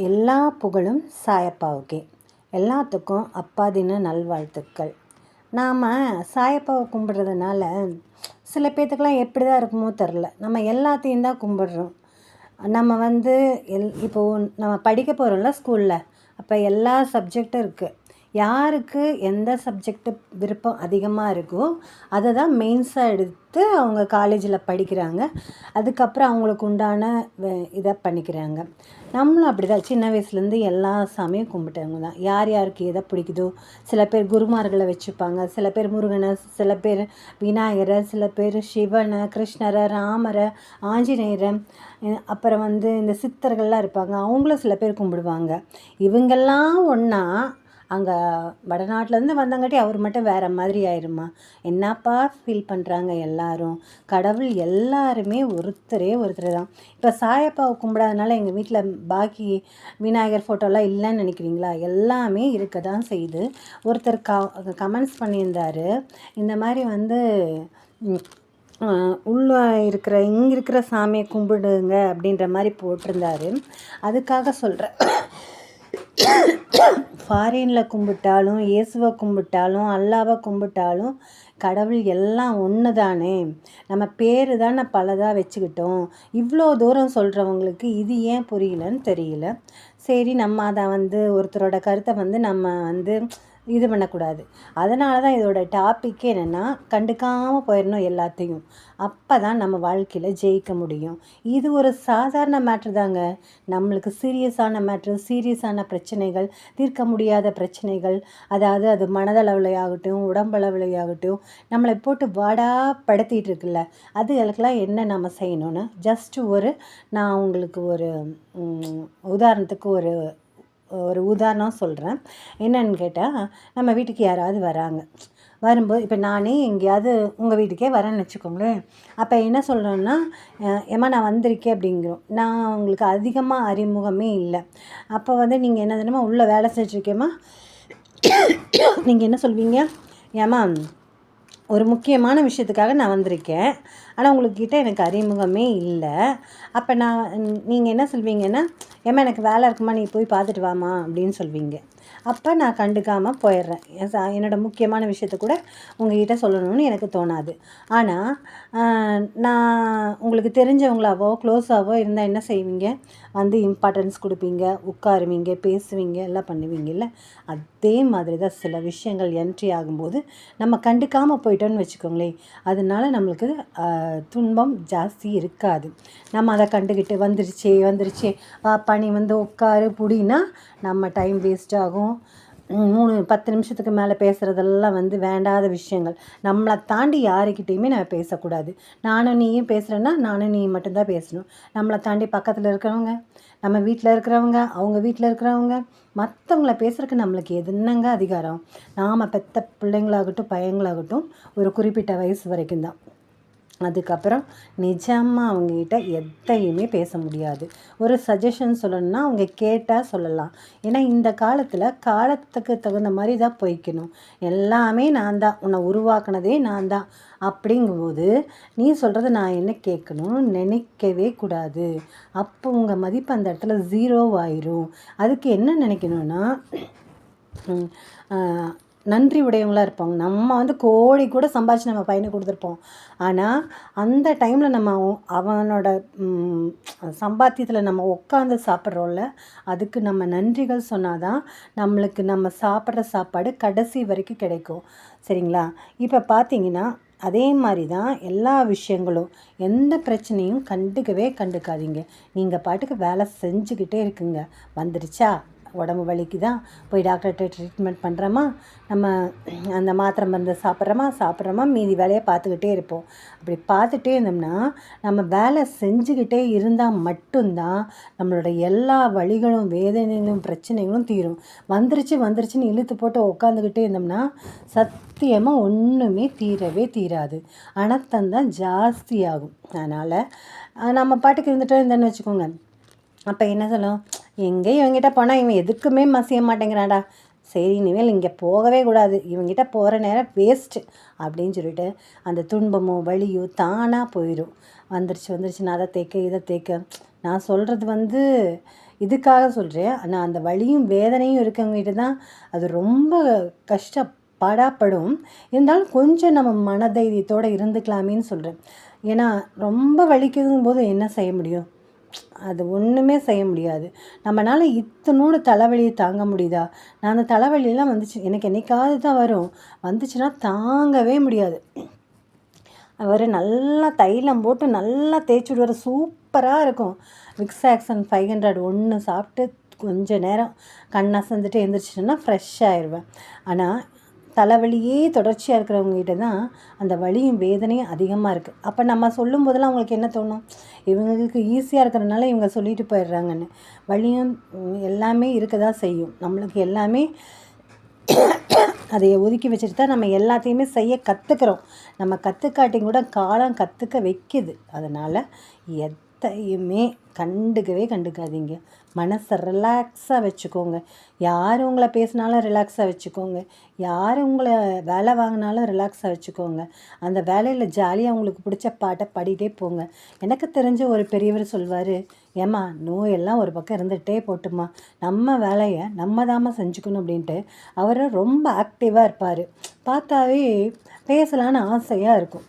எல்லா புகழும் சாயப்பாவுக்கே. எல்லாத்துக்கும் அப்பா தின நல்வாழ்த்துக்கள். நாம் சாயப்பாவை கும்பிட்றதுனால சில பேர்த்துக்கெலாம் எப்படி தான் இருக்குமோ தெரில, நம்ம எல்லாத்தையும் தான் கும்பிட்றோம். நம்ம இப்போது நம்ம படிக்க போகிறோம்ல ஸ்கூலில், அப்போ எல்லா சப்ஜெக்டும் இருக்குது. யாருக்கு எந்த சப்ஜெக்டு விருப்பம் அதிகமாக இருக்கோ அதை தான் மெயின்ஸாக எடுத்து அவங்க காலேஜில் படிக்கிறாங்க. அதுக்கப்புறம் அவங்களுக்கு உண்டான இதை பண்ணிக்கிறாங்க. நம்மளும் அப்படி தான் சின்ன வயசுலேருந்து எல்லா சாமியும் கும்பிட்டவங்க தான். யார் யாருக்கு எதை பிடிக்குதோ, சில பேர் குருமார்களை வச்சுப்பாங்க, சில பேர் முருகனை, சில பேர் விநாயகரை, சில பேர் சிவனை, கிருஷ்ணரை, ராமரை, ஆஞ்சநேயரை, அப்புறம் இந்த சித்தர்கள்லாம் இருப்பாங்க, அவங்களும் சில பேர் கும்பிடுவாங்க. இவங்கெல்லாம் ஒன்றா அங்கே வடநாட்டிலேருந்து வந்தங்காட்டி அவர் மட்டும் வேறு மாதிரி ஆயிருமா? என்னப்பா ஃபீல் பண்ணுறாங்க எல்லாரும்? கடவுள் எல்லாருமே ஒருத்தரே ஒருத்தர் தான். இப்போ சாயப்பாவை கும்பிடாதனால எங்கள் வீட்டில் பாக்கி விநாயகர் ஃபோட்டோலாம் இல்லைன்னு நினைக்கிறீங்களா? எல்லாமே இருக்க தான் செய்யுது. ஒருத்தர் கமெண்ட்ஸ் பண்ணியிருந்தார், இந்த மாதிரி உள்ளே இங்கே இருக்கிற சாமியை கும்பிடுங்க அப்படின்ற மாதிரி போட்டிருந்தாரு. அதுக்காக சொல்கிறேன், ஃபாரினில் கும்பிட்டாலும், இயேசுவை கும்பிட்டாலும், அல்லாவை கும்பிட்டாலும் கடவுள் எல்லாம் ஒன்று தானே. நம்ம பேர் தானே பலதாக வச்சுக்கிட்டோம். இவ்வளோ தூரம் சொல்கிறவங்களுக்கு இது ஏன் புரியலன்னு தெரியல. சரி, நம்ம அதை ஒருத்தரோட கருத்தை நம்ம இது பண்ணக்கூடாது. அதனால தான் இதோட டாப்பிக்கே என்னென்னா, கண்டுக்காமல் போயிடணும் எல்லாத்தையும். அப்போ தான் நம்ம வாழ்க்கையில் ஜெயிக்க முடியும். இது ஒரு சாதாரண மேட்ரு தாங்க. நம்மளுக்கு சீரியஸான மேட்ரு, சீரியஸான பிரச்சனைகள், தீர்க்க முடியாத பிரச்சனைகள், அதாவது அது மனதளவுலையாகட்டும், உடம்பளவுலையாகட்டும், நம்மளை போட்டு படுத்திகிட்டு இருக்குல்ல, அதுகளுக்கெல்லாம் என்ன நம்ம செய்யணும்னு நான் உங்களுக்கு உதாரணத்துக்கு ஒரு உதாரணம் சொல்கிறேன். என்னன்னு கேட்டால், நம்ம வீட்டுக்கு யாராவது வராங்க. வரும்போது இப்போ நானே எங்கேயாவது உங்கள் வீட்டுக்கே வரேன்னு வச்சுக்கோங்களேன். அப்போ என்ன சொல்கிறேன்னா, ஏம்மா நான் வந்திருக்கேன் அப்படிங்கிறோம். நான் உங்களுக்கு அதிகமாக அறிமுகமே இல்லை. அப்போ நீங்கள் என்ன தானேம்மா உள்ளே வேலை செஞ்சுருக்கேம்மா, நீங்கள் என்ன சொல்வீங்க? ஏம்மா ஒரு முக்கியமான விஷயத்துக்காக நான் வந்திருக்கேன், ஆனால் உங்கள்கிட்ட எனக்கு அறிமுகமே இல்லை. அப்போ நீங்கள் என்ன சொல்வீங்கன்னா, ஏம்மா எனக்கு வேலை இருக்குமா, நீ போய் பார்த்துட்டு வாமா அப்படின்னு சொல்வீங்க. அப்போ நான் கண்டுக்காமல் போயிடுறேன். என்னோடய முக்கியமான விஷயத்த கூட உங்கள்கிட்ட சொல்லணும்னு எனக்கு தோணாது. ஆனால் நான் உங்களுக்கு தெரிஞ்சவங்களாவோ க்ளோஸாவோ இருந்தால் என்ன செய்வீங்க? இம்பார்ட்டன்ஸ் கொடுப்பீங்க, உட்காருவீங்க, பேசுவீங்க, எல்லாம் பண்ணுவீங்கல்ல. அதே மாதிரி தான் சில விஷயங்கள் என்ட்ரி ஆகும்போது நம்ம கண்டுக்காமல் போயிட்டோன்னு வச்சுக்கோங்களேன், அதனால நம்மளுக்கு துன்பம் ஜாஸ்தி இருக்காது. நம்ம அதை கண்டுக்கிட்டு வந்துருச்சே வாப்பா நீ உட்காரு புடின்னா நம்ம டைம் வேஸ்ட் ஆகும். 10 நிமிஷத்துக்கு மேலே பேசுகிறதெல்லாம் வேண்டாத விஷயங்கள். நம்மளை தாண்டி யாருக்கிட்டேயுமே நம்ம பேசக்கூடாது. நானும் நீயும் பேசுகிறேன்னா நானும் நீ மட்டும்தான் பேசணும். நம்மளை தாண்டி பக்கத்தில் இருக்கிறவங்க, நம்ம வீட்டில் இருக்கிறவங்க, அவங்க வீட்டில் இருக்கிறவங்க, மற்றவங்கள பேசுகிறதுக்கு நம்மளுக்கு எதுனங்க அதிகாரம்? நாம் பெற்ற பிள்ளைங்களாகட்டும் பையங்களாகட்டும் ஒரு குறிப்பிட்ட வயசு வரைக்கும் தான். அதுக்கப்புறம் நிஜமாக அவங்கக்கிட்ட எதையுமே பேச முடியாது. ஒரு சஜஷன் சொல்லணும்னா அவங்க கேட்டால் சொல்லலாம். ஏன்னா இந்த காலத்துக்கு தகுந்த மாதிரி தான் போய்க்கணும். எல்லாமே நான் தான், உன்னை உருவாக்குனதே நான் தான் அப்படிங்கும்போது நீ சொல்கிறத நான் என்ன கேட்கணும்னு நினைக்கவே கூடாது. அப்போ உங்கள் மதிப்பு அந்த இடத்துல 0 ஆயிரும். அதுக்கு என்ன நினைக்கணும்னா, நன்றி உடையவங்களாக இருப்பாங்க. நம்ம கோடி கூட சம்பாதிச்சு நம்ம பையனுக்கு கொடுத்துருப்போம். ஆனால் அந்த டைமில் நம்ம அவனோட சம்பாத்தியத்தில் நம்ம உட்காந்து சாப்பிட்றோம்ல, அதுக்கு நம்ம நன்றிகள் சொன்னால் தான் நம்மளுக்கு நம்ம சாப்பிட்ற சாப்பாடு கடைசி வரைக்கும் கிடைக்கும். சரிங்களா? இப்போ பார்த்தீங்கன்னா அதே மாதிரி தான் எல்லா விஷயங்களும். எந்த பிரச்சனையும் கண்டுக்காதீங்க. நீங்கள் பாட்டுக்கு வேலை செஞ்சுக்கிட்டே இருக்குங்க. வந்துடுச்சா, உடம்பு வலிக்கு தான் போய் டாக்டர்கிட்ட ட்ரீட்மெண்ட் பண்ணுறோமா, நம்ம அந்த மாத்திரை மருந்து சாப்பிட்றோமா, மீதி வேலையை பார்த்துக்கிட்டே இருப்போம். அப்படி பார்த்துட்டே இருந்தோம்னா நம்ம வேலை செஞ்சுக்கிட்டே இருந்தால் மட்டும்தான் நம்மளோட எல்லா வலிகளும் வேதனைகளும் பிரச்சனைகளும் தீரும். வந்துருச்சுன்னு இழுத்து போட்டு உட்காந்துக்கிட்டே இருந்தோம்னா சத்தியமாக ஒன்றுமே தீரவே தீராது. அனர்த்தம்தான் ஜாஸ்தியாகும். அதனால் நம்ம பாட்டுக்கு இருந்துகிட்டே வச்சுக்கோங்க. அப்போ என்ன சொல்லும், எங்கேயும் இவங்கிட்ட போனால் இவன் எதுக்குமே மசிய மாட்டேங்கிறான்டா, சரி இனிமேல் இங்கே போகவே கூடாது, இவங்கிட்ட போகிற நேரம் வேஸ்ட்டு அப்படின்னு சொல்லிட்டு அந்த துன்பமோ வலியோ தானாக போயிடும். வந்துருச்சு நான் அதை தேய்க்க இதை தேய்க்க. நான் சொல்கிறது இதுக்காக சொல்கிறேன். ஆனால் அந்த வலியும் வேதனையும் இருக்கவங்ககிட்ட தான் அது ரொம்ப கஷ்டப்படாப்படும். இருந்தாலும் கொஞ்சம் நம்ம மனதைரியத்தோடு இருந்துக்கலாமேன்னு சொல்கிறேன். ஏன்னா ரொம்ப வலிக்குதுங்கும் போது என்ன செய்ய முடியும்? அது ஒன்றுமே செய்ய முடியாது. நம்மளால் இத்தனோடு தலைவலியை தாங்க முடியுதா? நான் அந்த தலைவலியெல்லாம் வந்துச்சு, எனக்கு என்னைக்காவது தான் வரும். வந்துச்சுன்னா தாங்கவே முடியாது. அவர் நல்லா தைலம் போட்டு நல்லா தேய்ச்சி விடுவார். சூப்பராக இருக்கும். விக்ஸ் ஆக்சன் 500 ஒன்று சாப்பிட்டு கொஞ்ச நேரம் கண் அசந்துட்டு எழுந்திரிச்சிட்டேன்னா ஃப்ரெஷ் ஆயிடுவேன். ஆனால் தலைவலியே தொடர்ச்சியாக இருக்கிறவங்ககிட்ட தான் அந்த வலியும் வேதனையும் அதிகமாக இருக்குது. அப்போ நம்ம சொல்லும் போதெல்லாம் அவங்களுக்கு என்ன தோணும்? இவங்களுக்கு ஈஸியாக இருக்கிறதுனால இவங்க சொல்லிட்டு போயிடுறாங்கன்னு. வலியும் எல்லாமே இருக்க தான் செய்யும். நம்மளுக்கு எல்லாமே அதை ஒதுக்கி வச்சுட்டு தான் நம்ம எல்லாத்தையுமே செய்ய கற்றுக்குறோம். நம்ம கற்றுக்காட்டியும் கூட காலம் கற்றுக்க வைக்கிது. அதனால் எதையுமே கண்டுக்காதீங்க. மனசை ரிலாக்ஸாக வச்சுக்கோங்க. யார் உங்களை பேசினாலும் ரிலாக்ஸாக வச்சுக்கோங்க. யார் உங்களை வேலை வாங்கினாலும் ரிலாக்ஸாக வச்சுக்கோங்க. அந்த வேலையில் ஜாலியாக உங்களுக்கு பிடிச்ச பாட்டை பாடிட்டே போங்க. எனக்கு தெரிஞ்ச ஒரு பெரியவர் சொல்வார், ஏம்மா நோயெல்லாம் ஒரு பக்கம் இருந்துகிட்டே போட்டுமா, நம்ம வேலையை நம்ம தாம்மா செஞ்சுக்கணும் அப்படின்ட்டு. அவர் ரொம்ப ஆக்டிவாக இருப்பார். பார்த்தாவே பேசலான்னு ஆசையாக இருக்கும்.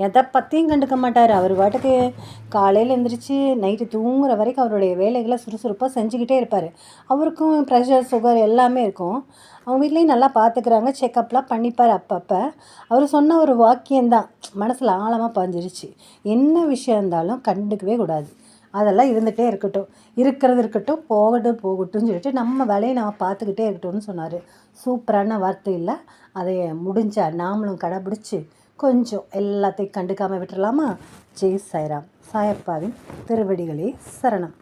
எதை பற்றியும் கண்டுக்க மாட்டார். அவர் பாட்டுக்கு காலையில் எழுந்திரிச்சு நைட்டு தூங்குற வரைக்கும் அவருடைய வேலைகளை சுறுசுறுப்பாக செஞ்சுக்கிட்டே இருப்பார். அவருக்கும் ப்ரெஷர், சுகர் எல்லாமே இருக்கும். அவங்க வீட்லேயும் நல்லா பார்த்துக்கிறாங்க, செக்கப்லாம் பண்ணிப்பார் அப்பப்போ. அவர் சொன்ன ஒரு வாக்கியம்தான் மனசில் ஆழமாக பதிஞ்சிருச்சு. என்ன விஷயம் இருந்தாலும் கண்டுக்கவே கூடாது. அதெல்லாம் இருந்துகிட்டே இருக்கட்டும், போகட்டும்னு சொல்லிட்டு நம்ம வேலையை நம்ம பார்த்துக்கிட்டே இருக்கட்டும்னு சொன்னார். சூப்பரான வார்த்தை இல்லை? அதை முடிஞ்சால் நாமளும் கடைப்பிடிச்சி கொஞ்சம் எல்லாத்தையும் கண்டுக்காமல் விட்டுறலாமா? ஜெய் சாய்ராம். சாயப்பாவின் திருவடிகளே சரணம்.